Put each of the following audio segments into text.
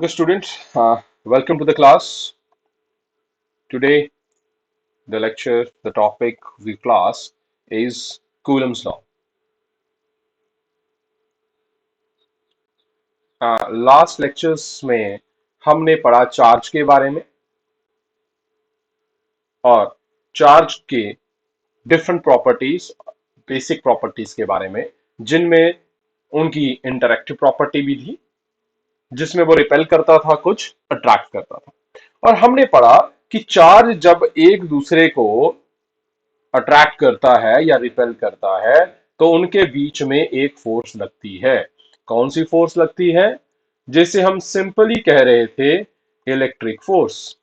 Okay, students, welcome to the class. Today, the lecture, the topic of the class is Coulomb's law. Last lectures में हमने पढ़ा charge के बारे में और चार्ज के डिफरेंट प्रॉपर्टीज, बेसिक प्रॉपर्टीज के बारे में, जिनमें उनकी इंटरैक्टिव प्रॉपर्टी भी थी, जिसमें वो रिपेल करता था, कुछ अट्रैक्ट करता था। और हमने पढ़ा कि चार्ज जब एक दूसरे को अट्रैक्ट करता है या रिपेल करता है तो उनके बीच में एक फोर्स लगती है। कौन सी फोर्स लगती है? जिसे हम सिंपली कह रहे थे इलेक्ट्रिक फोर्स,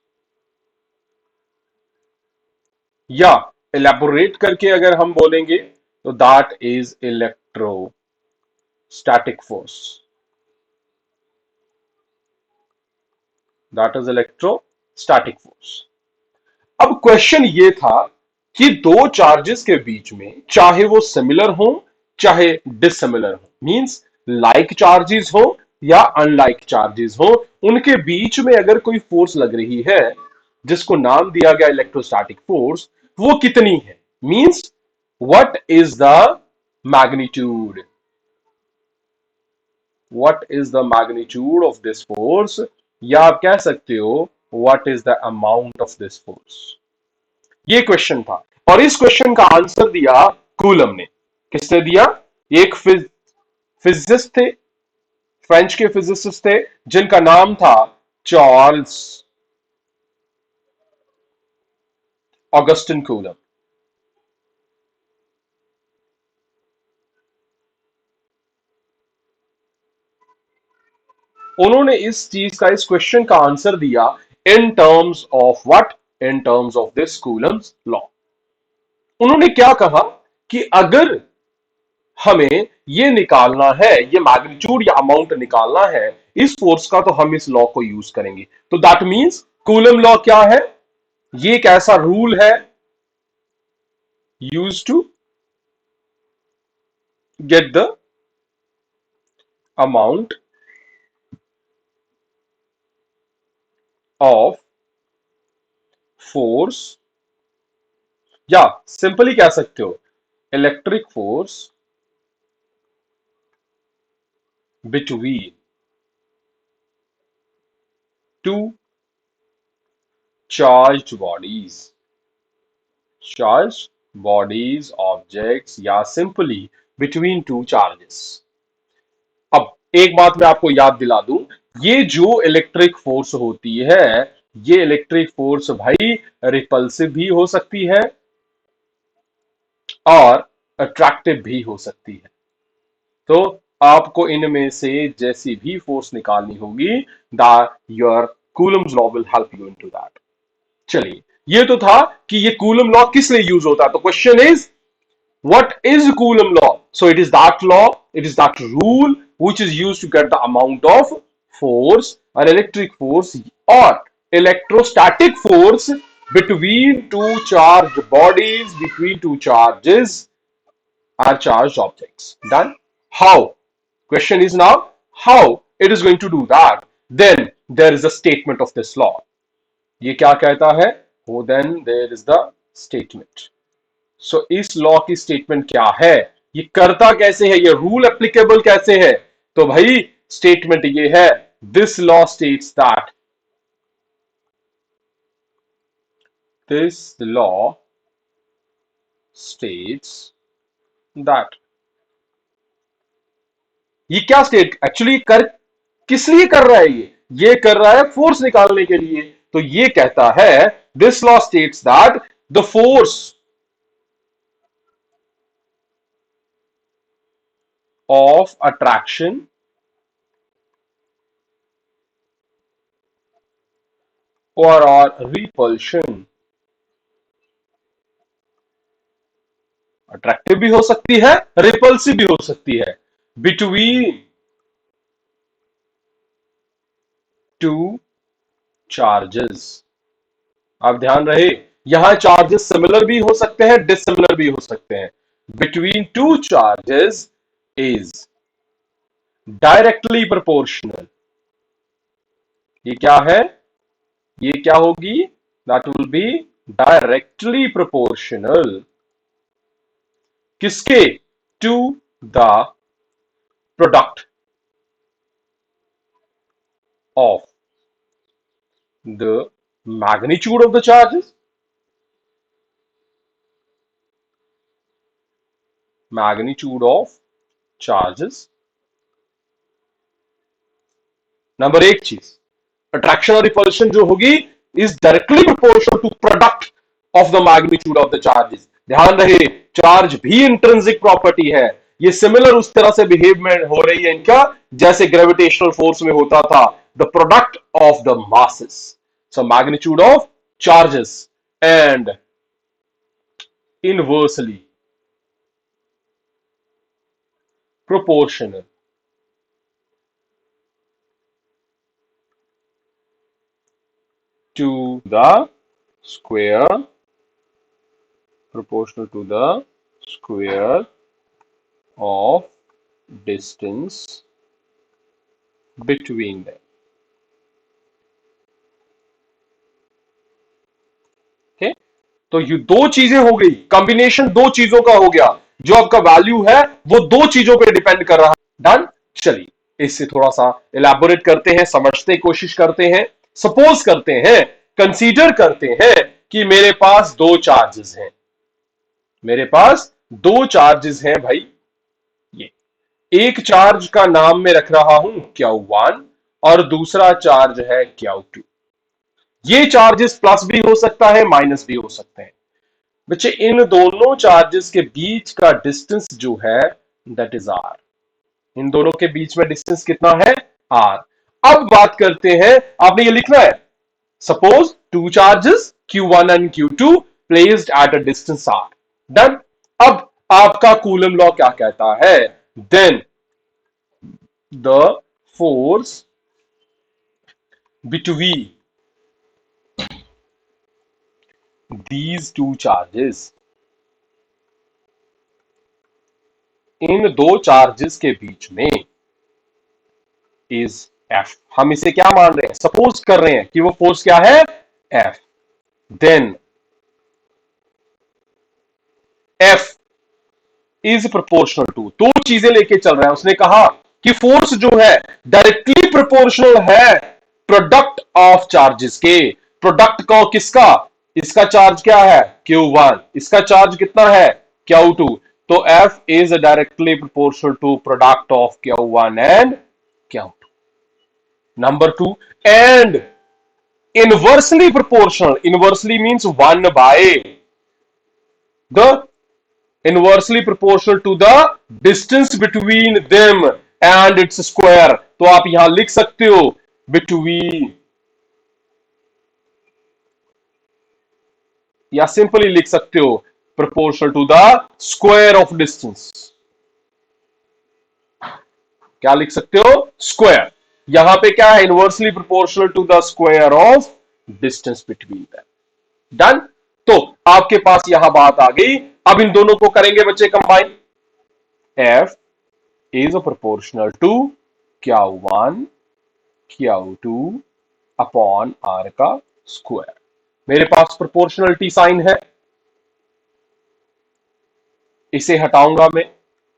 या इलेबोरेट करके अगर हम बोलेंगे तो that is electrostatic force. That is electrostatic force. अब क्वेश्चन ये था कि दो चार्जेस के बीच में, चाहे वो सिमिलर हो चाहे डिसिमिलर हो, मींस लाइक चार्जेस हो या अनलाइक चार्जेस हो, उनके बीच में अगर कोई फोर्स लग रही है जिसको नाम दिया गया इलेक्ट्रोस्टैटिक फोर्स, वो कितनी है? Means what is the magnitude, what is the magnitude of this force, या आप कह सकते हो what is the amount of this force. ये क्वेश्चन था और इस क्वेश्चन का आंसर दिया कूलम ने। किसने दिया? एक फिजिसिस्ट थे, फ्रेंच के फिजिसिस्ट थे, जिनका नाम था चार्ल्स ऑगस्टिन कूलम। उन्होंने इस चीज का, इस क्वेश्चन का आंसर दिया in terms of what? In terms of this Coulomb's law. उन्होंने क्या कहा कि अगर हमें ये निकालना है, ये मैग्नीट्यूड या अमाउंट निकालना है इस फोर्स का, तो हम इस लॉ को यूज करेंगे। तो दैट मींस कूलम लॉ क्या है? ये एक ऐसा रूल है use to get the amount of force, या सिंपली कह सकते हो electric force between two charged bodies, charge bodies, objects, या सिंपली बिटवीन टू चार्जेस। अब एक बात मैं आपको याद दिला दूं, ये जो इलेक्ट्रिक फोर्स होती है, ये इलेक्ट्रिक फोर्स भाई रिपल्सिव भी हो सकती है और अट्रैक्टिव भी हो सकती है। तो आपको इनमें से जैसी भी फोर्स निकालनी होगी, the your Coulomb's law will help you into that. चलिए, ये तो था कि ये कूलम लॉ किस लिए यूज होता है। तो question is what is Coulomb law? So it is that law, it is that rule which is used to get the amount of force or electric force or electrostatic force between two charged bodies, between two charges or charged objects. Done? How? Question is now how it is going to do that. Then there is a statement of this law. ये क्या कहता है? Oh, then there is the statement. सो इस law की statement क्या है? ये करता कैसे है? ये रूल एप्लीकेबल कैसे है? तो भाई स्टेटमेंट ये है, this law states that, this law states that. ये क्या स्टेट एक्चुअली कर, किस लिए कर रहा है? ये कर रहा है फोर्स निकालने के लिए। तो ये कहता है, this law states that the force of attraction और रिपल्शन, अट्रैक्टिव भी हो सकती है, रिपल्सिव भी हो सकती है, बिटवीन टू चार्जेस। आप ध्यान रहे, यहां चार्जेस सिमिलर भी हो सकते हैं, डिसिमिलर भी हो सकते हैं। Between two charges is directly proportional ये क्या है, ये क्या होगी, that will be directly proportional किसके, to the product of the magnitude of the charges, magnitude of charges. Number एक चीज, अट्रैक्शन और रिपल्शन जो होगी is directly proportional to product of the magnitude of the charges. ध्यान रहे, charge भी intrinsic property है, ये सिमिलर उस तरह से बिहेव में हो रही है इनका जैसे ग्रेविटेशनल फोर्स में होता था, the product of the masses. So magnitude of charges and inversely proportional to the square, proportional to the square of distance between them। okay? तो ये दो चीजें हो गई, कॉम्बिनेशन दो चीजों का हो गया, जो आपका वैल्यू है वो दो चीजों पे डिपेंड कर रहा है। डन। चलिए इससे थोड़ा सा इलेबोरेट करते हैं, समझते कोशिश करते हैं। सपोज करते हैं, कंसीडर करते हैं कि मेरे पास दो चार्जेस हैं, मेरे पास दो चार्जेस हैं भाई। ये एक चार्ज का नाम मैं रख रहा हूं Q1 और दूसरा चार्ज है Q2। ये चार्जेस प्लस भी हो सकता है, माइनस भी हो सकते हैं। बच्चे इन दोनों चार्जेस के बीच का डिस्टेंस जो है दैट इज आर। इन दोनों के बीच में डिस्टेंस कितना है, आर। अब बात करते हैं, आपने ये लिखना है, suppose two charges Q1 and Q2 placed at a distance R. Done. अब आपका कूलम लॉ क्या कहता है, then the force between these two charges, इन दो चार्जेस के बीच में इज एफ। हम इसे क्या मान रहे हैं, सपोज कर रहे हैं कि वो फोर्स क्या है, F. Then F is proportional to, दो चीजें लेके चल रहा है, उसने कहा कि फोर्स जो है डायरेक्टली प्रोपोर्शनल है प्रोडक्ट ऑफ चार्जेस के। प्रोडक्ट का किसका, इसका चार्ज क्या है Q1, इसका चार्ज कितना है Q2। तो F is directly proportional to product of Q1 and Q2। Number two, and inversely proportional, inversely means 1 by the inversely proportional to the distance between them and its square। तो आप यहां लिख सकते हो between, या simply लिख सकते हो proportional to the square of distance। क्या लिख सकते हो, स्क्वायर। यहां पे क्या है, inversely proportional to the square of distance between them. Done. तो आपके पास यहां बात आ गई। अब इन दोनों को करेंगे बच्चे combine. F is proportional to Q1 Q2 upon R का स्क्वायर। मेरे पास प्रोपोर्शनलिटी साइन है, इसे हटाऊंगा मैं।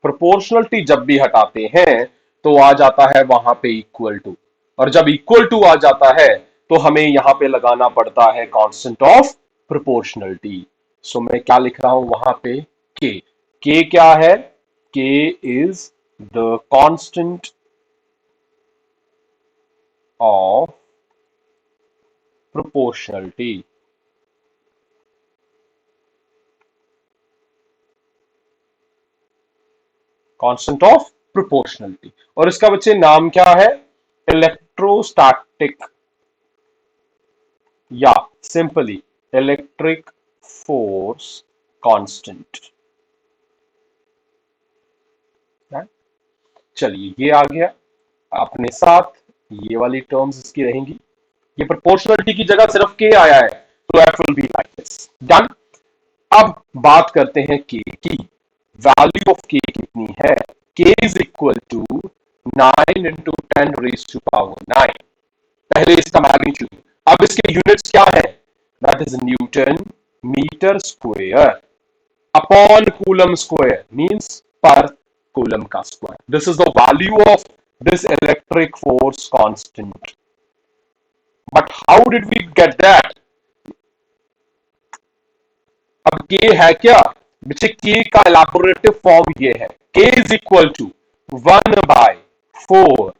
प्रोपोर्शनलिटी जब भी हटाते हैं तो आ जाता है वहां पे इक्वल टू, और जब इक्वल टू आ जाता है तो हमें यहां पे लगाना पड़ता है कांस्टेंट ऑफ प्रोपोर्शनलिटी। सो मैं क्या लिख रहा हूं वहां पे, के क्या है, के is the constant of proportionality. Constant of proportionality, और इसका बच्चे नाम क्या है, इलेक्ट्रोस्टैटिक या सिंपली इलेक्ट्रिक फोर्स कांस्टेंट। चलिए ये आ गया अपने साथ, ये वाली टर्म्स इसकी रहेंगी। ये प्रोपोर्शनलिटी की जगह सिर्फ के आया है, तो F will be like this. Done. अब बात करते हैं के की। वैल्यू ऑफ के कितनी है, के is equal to 9 into 10 raised to power 9। पहले इसका मैग्नीट्यूड, अब इसके यूनिट्स क्या है, that is newton metre square upon coulomb square means पर कूलम का square. This is the value of this electric force constant. But how did we get that? अब K है क्या बच्चे, के का इलैबोरेटिव फॉर्म ये है, के इज इक्वल टू 1/4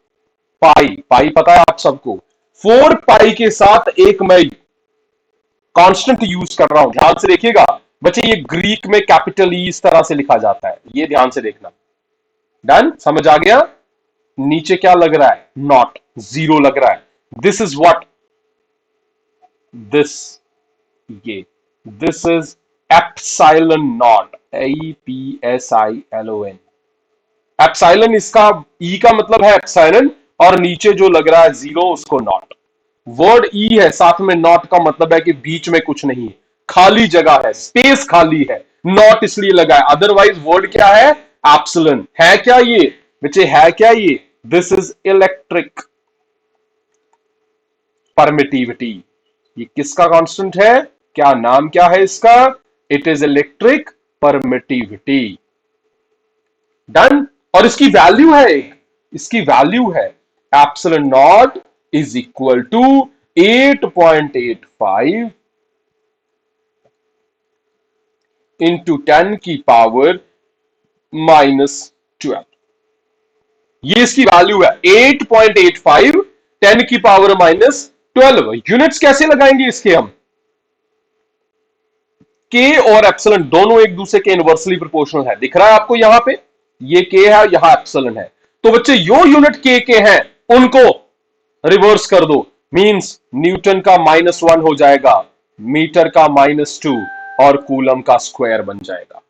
पाई, पाई पता है आप सबको, 4 पाई के साथ एक मैं कांस्टेंट यूज कर रहा हूं, ध्यान से देखिएगा बच्चे, ये ग्रीक में कैपिटल ई इस तरह से लिखा जाता है, ये ध्यान से देखना. डन, समझ आ गया? नीचे क्या लग रहा है, नॉट, जीरो लग रहा है. दिस इज व्हाट, दिस, ये, this is epsilon not, EPSILON. Epsilon इसका ई का मतलब है एप्सिलॉन, और नीचे जो लग रहा है जीरो उसको नॉट. वर्ड ई है, साथ में नॉट का मतलब है कि बीच में कुछ नहीं है, खाली जगह है, स्पेस खाली है, नॉट इसलिए लगा है. अदरवाइज वर्ड क्या है, एप्सिलॉन. है क्या ये बच्चे, है क्या ये, दिस इज इलेक्ट्रिक परमिटिविटी. ये किसका कांस्टेंट है, क्या नाम क्या है इसका, it is electric permittivity. Done. और इसकी वैल्यू है एक, इसकी वैल्यू है epsilon naught is equal to 8.85 into 10 की पावर -12. ये इसकी वैल्यू है 8.85 10 की पावर -12. यूनिट्स कैसे लगाएंगे इसके हम, के और एप्सिलॉन दोनों एक दूसरे के इनवर्सली प्रोपोर्शनल है, दिख रहा है आपको यहां पे, ये के है, यहां एप्सिलॉन है. तो बच्चे यो यूनिट के हैं उनको रिवर्स कर दो, मींस न्यूटन का -1 हो जाएगा, मीटर का -2 और कूलम का स्क्वायर बन जाएगा.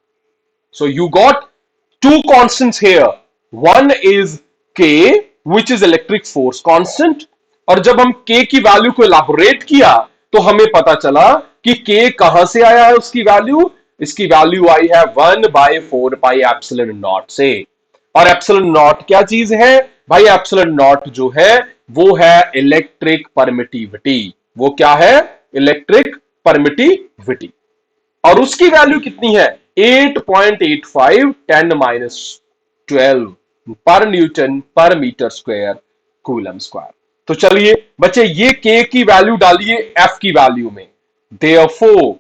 So you got two constants here. One is K, which is electric force constant. और जब हम K की वैल्यू को इलैबोरेट किया तो हमें पता चला कि K कहां से आया है, उसकी वैल्यू, इसकी वैल्यू आई है 1/4 पाई एप्सिलॉन नॉट से. और एप्सिलॉन नॉट क्या चीज है भाई, एप्सिलॉन नॉट जो है वो है इलेक्ट्रिक परमिटिविटी. वो क्या है, इलेक्ट्रिक परमिटिविटी. और उसकी वैल्यू कितनी है, 8.85 10-12 पर न्यूटन पर मीटर स्क्वायर कूलम स्क्वायर. तो चलिए बच्चे ये के की वैल्यू डालिए एफ की वैल्यू में, देयरफॉर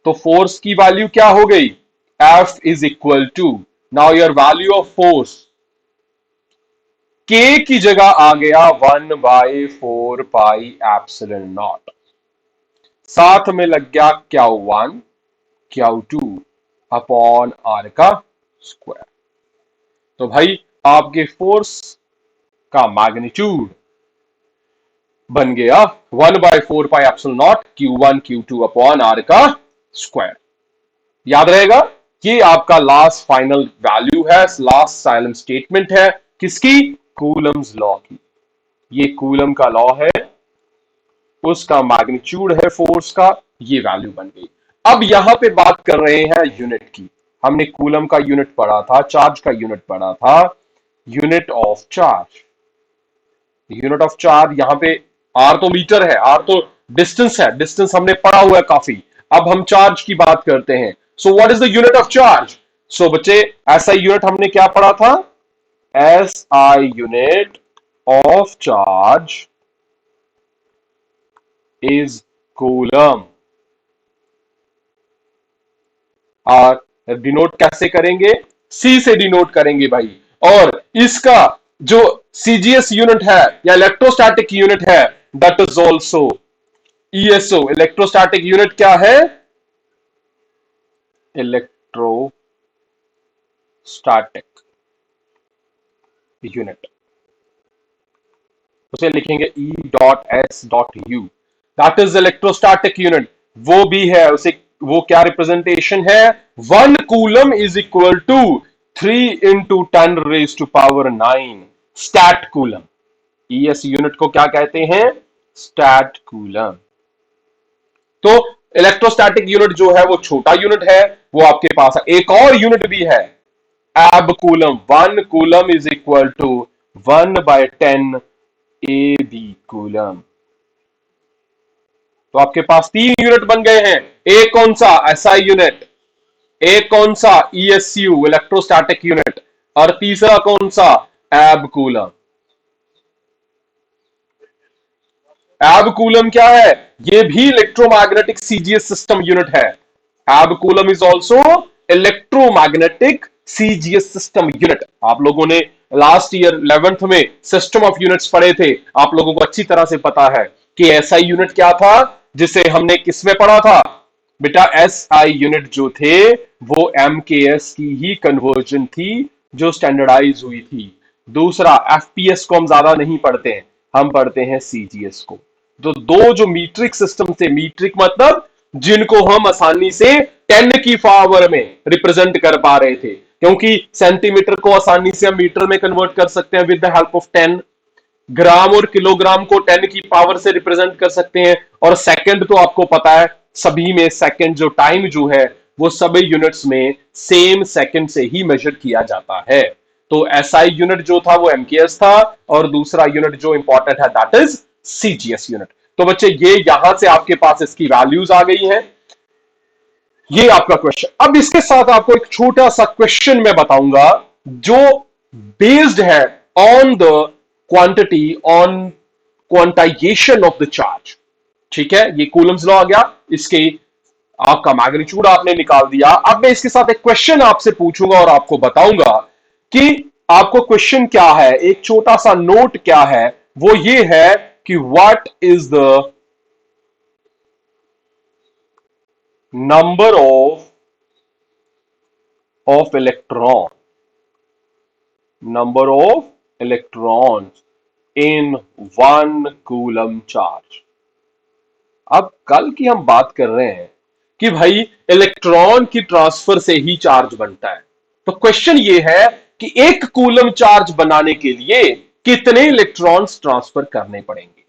तो फोर्स की वैल्यू क्या हो गई, F is equal to, now your value of force, K की जगह आ गया 1/4 पाई एप्सिलॉन नॉट, साथ में लग गया Q1 Q2 अपॉन आर का स्क्वायर. तो भाई आपके फोर्स का मैग्नीट्यूड बन गया 1/4 pi epsilon naught Q1 Q2 upon R का स्क्वायर. याद रहेगा, ये आपका लास्ट फाइनल वैल्यू है, लास्ट साइलम स्टेटमेंट है किसकी, कूलम्स लॉ की. ये कूलम का लॉ है, उसका मैग्नीट्यूड है फोर्स का, ये वैल्यू बन गई. अब यहां पे बात कर रहे हैं यूनिट की. हमने कूलम का यूनिट पढ़ा था, चार्ज का यूनिट पढ़ा था, unit of charge. Unit of charge यहां पे आर तो मीटर है, आर तो डिस्टेंस है, डिस्टेंस हमने पढ़ा हुआ है काफी. अब हम चार्ज की बात करते हैं. So what is the unit of charge? So बच्चे एसआई यूनिट हमने क्या पढ़ा था, SI unit of charge is coulomb. और डिनोट कैसे करेंगे, सी से डिनोट करेंगे भाई. और इसका जो सीजीएस यूनिट है या इलेक्ट्रोस्टैटिक यूनिट है, that is also ESO. Electrostatic unit क्या है, इलेक्ट्रोस्टैटिक यूनिट, उसे लिखेंगे E.S.U, that is electrostatic unit. वो भी है, उसे वो क्या रिप्रेजेंटेशन है, 1 coulomb is equal to 3 into 10⁻⁹ statcoulomb. ES unit को क्या कहते हैं, स्टैट कूलम. तो इलेक्ट्रोस्टैटिक यूनिट जो है वो छोटा यूनिट है, वो आपके पास है. एक और यूनिट भी है, abcoulomb. 1 coulomb is equal to 1/10 A B coulomb. तो आपके पास 3 यूनिट बन गए हैं। एक कौन सा? SI unit. एक कौन सा? ईएसयू इलेक्ट्रोस्टैटिक यूनिट। और तीसरा कौन सा? एब कूलम। एब कूलम क्या है? ये भी इलेक्ट्रोमैग्नेटिक सीजीएस सिस्टम यूनिट है। एब coulomb is also electromagnetic CGS system unit. आप लोगों ने लास्ट ईयर 11th में सिस्टम ऑफ यूनिट्स पढ़े थे। आप लोगों को अच्छी तरह से पता है कि एसआई यूनिट क्या था, जिसे हमने किसमें पढ़ा था बेटा? एसआई यूनिट जो थे वो एमकेएस की ही कन्वर्जन थी, जो स्टैंडर्डाइज हुई थी। दूसरा, एफपीएस को हम ज्यादा नहीं पढ़ते हैं, हम पढ़ते हैं सीजीएस को। तो दो जो मीट्रिक सिस्टम थे, मीट्रिक मतलब जिनको हम आसानी से 10 की पावर में रिप्रेजेंट कर पा रहे थे, क्योंकि सेंटीमीटर को आसानी से हम मीटर में कन्वर्ट कर सकते हैं विद द हेल्प ऑफ 10। ग्राम और किलोग्राम को 10 की पावर से रिप्रेजेंट कर सकते हैं। और सेकंड तो आपको पता है, सभी में सेकंड जो टाइम जो है वो सभी यूनिट्स में सेम सेकंड से ही मेजर किया जाता है। तो एसआई यूनिट जो था वो एमकेएस था, और दूसरा यूनिट जो इंपॉर्टेंट है दैट इज सीजीएस यूनिट। तो बच्चे ये यहां से आपके पास इसकी वैल्यूज आ गई हैं। ये आपका क्वेश्चन। अब इसके साथ आपको एक छोटा सा क्वेश्चन मैं बताऊंगा जो बेस्ड है on the quantity, on quantization of the charge. ठीक है, ये कूलम्स लॉ आ गया, इसके आपका मैग्नीट्यूड आपने निकाल दिया। अब मैं इसके साथ एक क्वेश्चन आपसे पूछूंगा और आपको बताऊंगा कि आपको क्वेश्चन क्या है। एक छोटा सा नोट क्या है, वो ये है कि what is the number of electron, number of electrons in 1 coulomb charge. अब कल की हम बात कर रहे हैं कि भाई इलेक्ट्रॉन की ट्रांसफर से ही चार्ज बनता है। तो क्वेश्चन ये है कि 1 कूलम चार्ज बनाने के लिए कितने इलेक्ट्रॉन्स ट्रांसफर करने पड़ेंगे।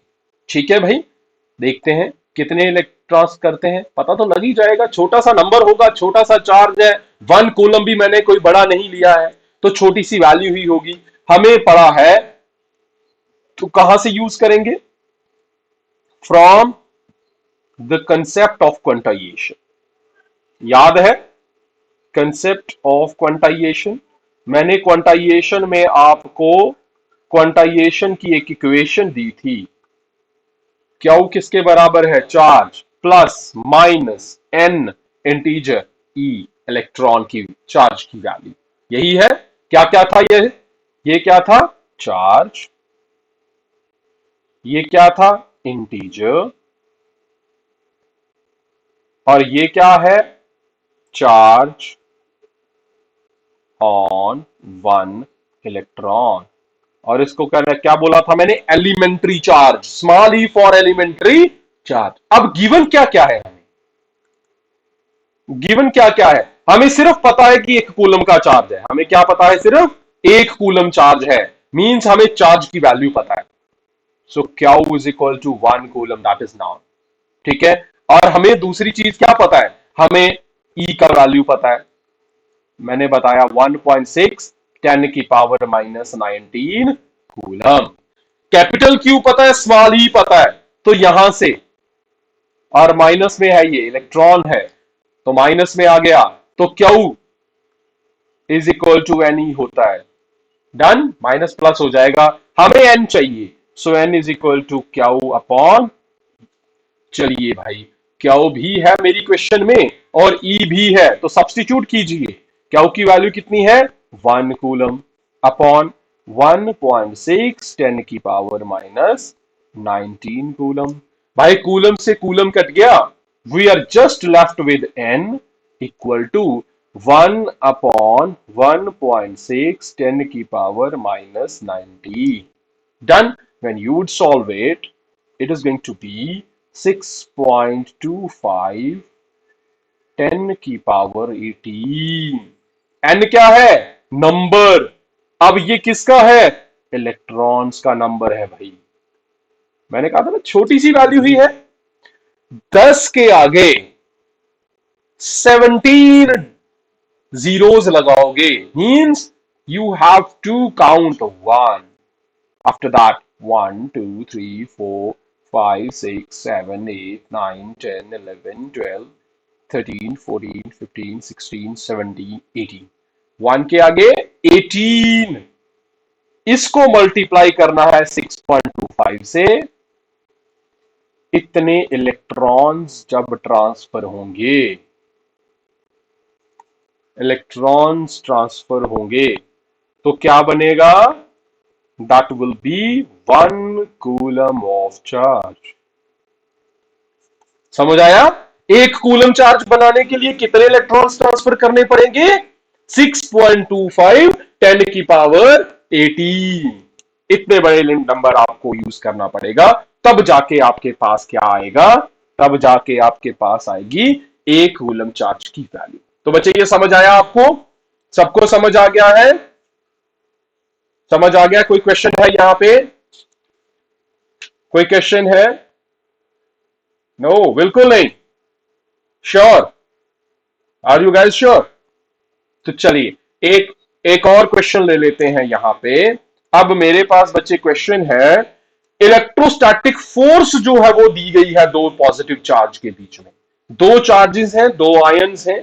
ठीक है भाई, देखते हैं कितने इलेक्ट्रॉन्स करते हैं, पता तो लग ही जाएगा। छोटा सा नंबर होगा, छोटा सा चार्ज है, 1 कूलम भी मैंने कोई बड़ा नहीं लिया है, तो छोटी सी वैल्यू ही होगी। हमें पड़ा है, तो कहां से यूज करेंगे? From the concept of quantization. याद है कंसेप्ट ऑफ क्वांटाइजेशन? मैंने क्वांटाइजेशन में आपको क्वांटाइजेशन की एक इक्वेशन दी थी। क्यू किसके बराबर है? Charge plus minus N integer ई इलेक्ट्रॉन की चार्ज की वैल्यू। यही है। क्या क्या था ये क्या था? चार्ज। ये क्या था? इंटीजर। और ये क्या है? Charge on 1 electron. और इसको क्या बोला था मैंने? Elementary charge, small E for elementary charge. अब गिवन क्या क्या है? गिवन क्या क्या है? हमें सिर्फ पता है कि 1 कूलम का चार्ज है। हमें क्या पता है? सिर्फ 1 कूलम चार्ज है, मींस हमें चार्ज की वैल्यू पता है। So Q is equal to 1 coulomb, that is known. ठीक है। और हमें दूसरी चीज क्या पता है? हमें ई का वैल्यू पता है। मैंने बताया 1.6 10 की power minus 19 coulomb. Capital Q पता है, स्मॉल ई पता है, तो यहां से, और माइनस में है, ये इलेक्ट्रॉन है तो माइनस में आ गया, तो Q is equal to N E होता है। डन, माइनस प्लस हो जाएगा। हमें एन चाहिए, so N is equal to Q upon, चलिए भाई, क्यू भी है मेरी क्वेश्चन में और ई भी है, तो सब्स्टिट्यूट कीजिए। क्यू की वैल्यू कितनी है? 1 कूलम अपॉन 1.6 10 की पावर माइनस 19 कूलम। भाई कूलम से कूलम कट गया, we are just left with N equal to 1 upon 1.6 10 की power minus 19। Done. When you would solve it, it is going to be 6.25 10 की power 18। N क्या है? Number. अब ये किसका है? इलेक्ट्रॉन्स का नंबर है भाई। मैंने कहा था ना छोटी सी वैल्यू ही है। 10 के आगे 17 जीरोस लगाओगे, means you have to count 1। After that 1 2 3 4 5 6 7 8 9 10 11 12 13 14 15 16 17 18 1 के आगे 18। इसको मल्टीप्लाई करना है 6.25 से। इतने इलेक्ट्रॉन्स जब ट्रांसफर होंगे, इलेक्ट्रॉन्स ट्रांसफर होंगे तो क्या बनेगा? That will B 1 coulomb of charge. समझ आया? एक कूलम चार्ज बनाने के लिए कितने इलेक्ट्रॉन्स ट्रांसफर करने पड़ेंगे? 6.25 10 की पावर 18। इतने बड़े नंबर आपको यूज करना पड़ेगा, तब जाके आपके पास क्या आएगा? तब जाके आपके पास आएगी एक कूलम चार्ज की वैल्यू। तो बच्चे ये समझ आया आपको? सबको समझ आ गया है? समझ आ गया? कोई क्वेश्चन है यहां पे? कोई क्वेश्चन है? नो, बिल्कुल नहीं। Sure? Are you guys sure? तो चलिए एक एक और क्वेश्चन ले लेते हैं यहां पे। अब मेरे पास बच्चे क्वेश्चन है, इलेक्ट्रोस्टैटिक फोर्स जो है वो दी गई है दो पॉजिटिव चार्ज के बीच में। दो चार्जेस हैं, दो आयंस हैं,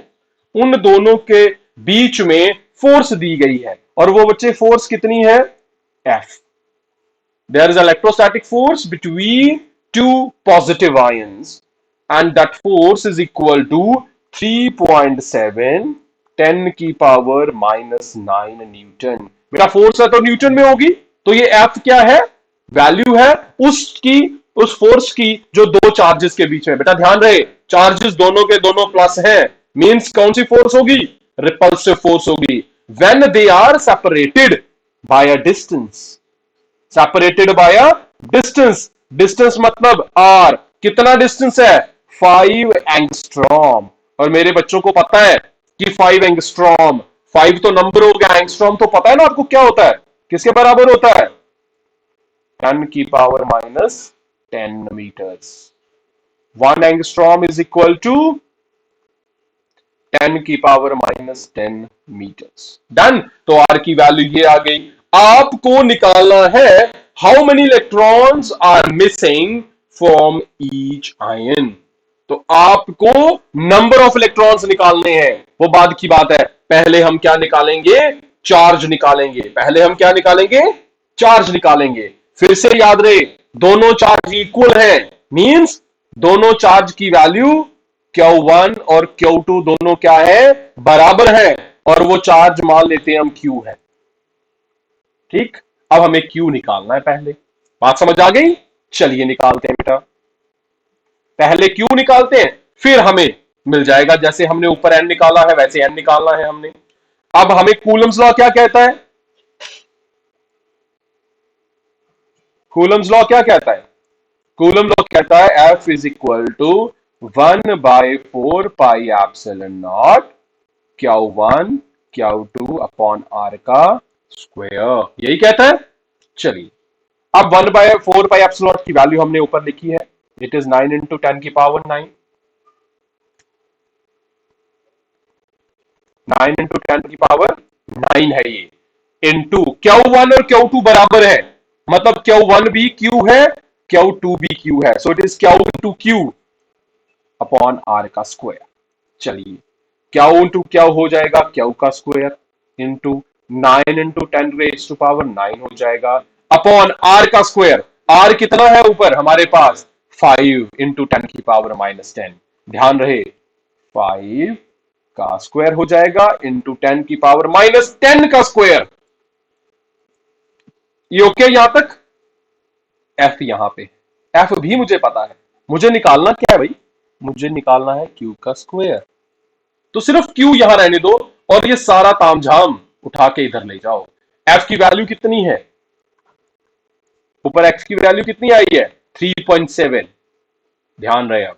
उन दोनों के बीच में फोर्स दी गई है, और वो बच्चे फोर्स कितनी है? F. There is electrostatic force between two positive ions, and that force is equal to 3.7 10 की पावर -9 न्यूटन। मेरा फोर्स है तो न्यूटन में होगी, तो ये एफ क्या है? वैल्यू है उसकी, उस फोर्स की जो दो चार्जेस के बीच में। बेटा ध्यान रहे, चार्जेस दोनों के दोनों प्लस हैं, मींस कौन सी फोर्स होगी? रिपल्सिव फोर्स होगी। When they are separated by a distance, separated by a distance. Distance मतलब आर। कितना डिस्टेंस है? 5 एंगस्ट्रॉम। और मेरे बच्चों को पता है कि 5 एंगस्ट्रॉम, 5 तो नंबर हो गया, एंगस्ट्रॉम तो पता है ना आपको क्या होता है? किसके बराबर होता है? 10 की power -10 metres. 1 angstrom is equal to 10 की पावर -10 मीटर्स। डन। तो आर की वैल्यू ये आ गई। आपको निकालना है how many electrons are missing from each ion. तो आपको नंबर ऑफ इलेक्ट्रॉन्स निकालने हैं। वो बाद की बात है, पहले हम क्या निकालेंगे? चार्ज निकालेंगे। पहले हम क्या निकालेंगे? चार्ज निकालेंगे। फिर से याद रहे, दोनों चार्ज इक्वल है, मींस दोनों चार्ज की वैल्यू Q1 और Q2 दोनों क्या है? बराबर है, और वो चार्ज मान लेते हैं हम Q है। ठीक। अब हमें Q निकालना है पहले। बात समझ आ गई? चलिए निकालते हैं बेटा। पहले Q निकालते हैं, फिर हमें मिल जाएगा, जैसे हमने ऊपर N निकाला है वैसे N निकालना है हमने। अब हमें कूलम्स लॉ क्या कहता है? कूलम्स लॉ क्या कहता है? कूलम लॉ कहता है F is equal to 1/4 pi epsilon naught Q1 Q2 upon R का स्क्वायर। यही कहता है। चलिए, अब 1/4 पाई एप्सिलॉन की वैल्यू हमने ऊपर लिखी है, इट इज 9 इंटू 10 की पावर 9। 9 इंटू 10 की पावर 9 है ये, इंटू Q1 और Q2 बराबर है, मतलब Q1 भी Q है, Q2 भी Q है, so it is Q into Q upon R का स्क्वायर। चलिए, Q इंटू Q हो जाएगा Q का square, into 9 into 10 raise to power 9 हो जाएगा, अपॉन R का स्क्वायर। R कितना है ऊपर हमारे पास? 5 इंटू 10 की पावर -10। ध्यान रहे, 5 का स्क्वायर हो जाएगा इंटू 10 की पावर -10 का स्क्वायर। ये ओके यहां तक? एफ यहां पे, एफ भी मुझे पता है। मुझे निकालना क्या है भाई? मुझे निकालना है क्यू का स्क्वायर। तो सिर्फ क्यू यहां रहने दो, और ये सारा तामझाम उठा के इधर ले जाओ। एफ की वैल्यू कितनी है? ऊपर एक्स की वैल्यू कितनी आई है? 3.7। ध्यान रहे, अब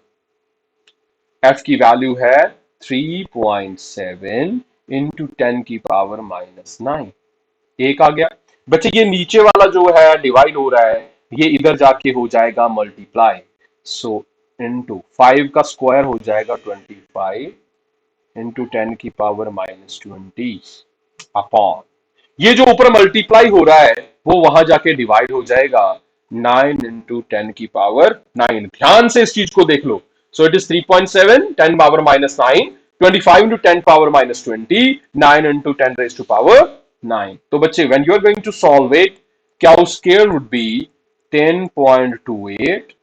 एफ की वैल्यू है 3.7 इंटू 10 की पावर -9। एक आ गया। बच्चे ये नीचे वाला जो है डिवाइड हो रहा है, ये इधर जाके हो जाएगा मल्टीप्लाई। सो इंटू 5 का स्क्वायर हो जाएगा 25 इंटू 10 की पावर -20 अपॉन, ये जो ऊपर मल्टीप्लाई हो रहा है वो वहां जाके डिवाइड हो जाएगा, 9 इंटू 10 की पावर 9। ध्यान से इस चीज को देख लो। So it is 3.7, 10 power minus 9, 25 into 10 power minus 20, 9 into 10 raise to power 9। तो बच्चे when you are going to solve it, Q square would be 10.28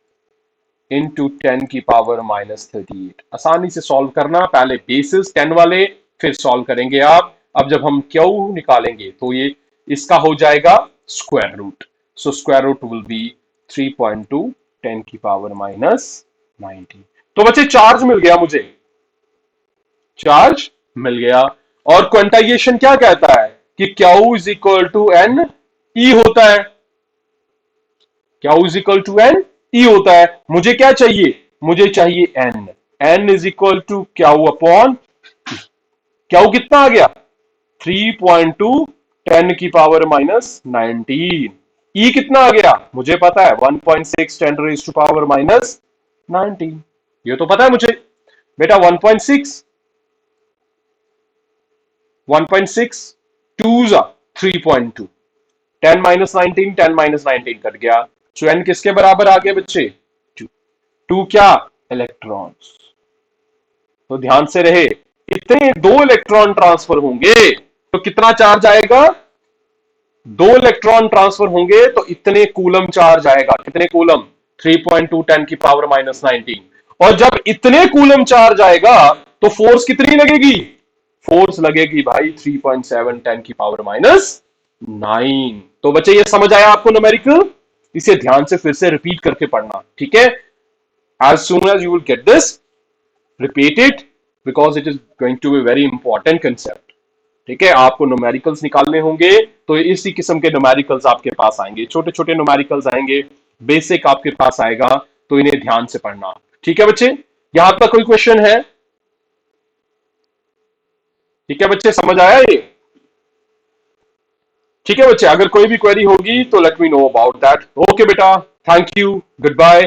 into 10 की पावर माइनस 38। आसानी से सॉल्व करना, पहले बेसिस 10 वाले, फिर सॉल्व करेंगे आप। अब जब हम क्यू निकालेंगे तो ये इसका हो जाएगा square root. So square root will be 3.2 10 की पावर माइनस 19। तो बच्चे चार्ज मिल गया मुझे, चार्ज मिल गया। और क्वांटाइजेशन क्या कहता है कि Q is equal to N E होता है। Q is equal to N E होता है। मुझे क्या चाहिए, मुझे चाहिए N. N is equal to Q upon, Q कितना आ गया 3.2 10 की पावर माइनस 19। ई कितना आ गया मुझे पता है 1.6 10 रेज टू पावर माइनस 19। ये तो पता है मुझे बेटा। 1.6 1.6 2 जा 3.2, 10 माइनस 19, 10 माइनस 19 कट गया। सो एन किसके बराबर आ गया बच्चे, 2। 2 क्या, इलेक्ट्रॉन्स। तो ध्यान से रहे, इतने 2 इलेक्ट्रॉन ट्रांसफर होंगे तो कितना चार्ज आएगा, 2 इलेक्ट्रॉन ट्रांसफर होंगे तो इतने कूलम चार्ज आएगा। कितने कूलम, 3.2 10 की पावर माइनस 19। और जब इतने कूलम चार्ज आएगा तो फोर्स कितनी लगेगी, फोर्स लगेगी भाई 3.7 10 की पावर माइनस 9। तो बच्चे ये समझ आया आपको न्यूमेरिकल, इसे ध्यान से फिर से रिपीट करके पढ़ना, ठीक है। As soon as you will get this, repeat it because it is going to be very important concept. ठीक है, आपको न्यूमेरिकल्स निकालने होंगे तो इसी किस्म के न्यूमेरिकल्स आपके पास आएंगे, छोटे छोटे न्यूमेरिकल्स आएंगे, बेसिक आपके पास आएगा, तो इन्हें ध्यान से पढ़ना। ठीक है बच्चे, यहां तक कोई क्वेश्चन है, ठीक है बच्चे, समझ आया ये। ठीक है बच्चे, अगर कोई भी क्वेरी होगी तो let me know about that. Okay बेटा, थैंक यू, गुड बाय।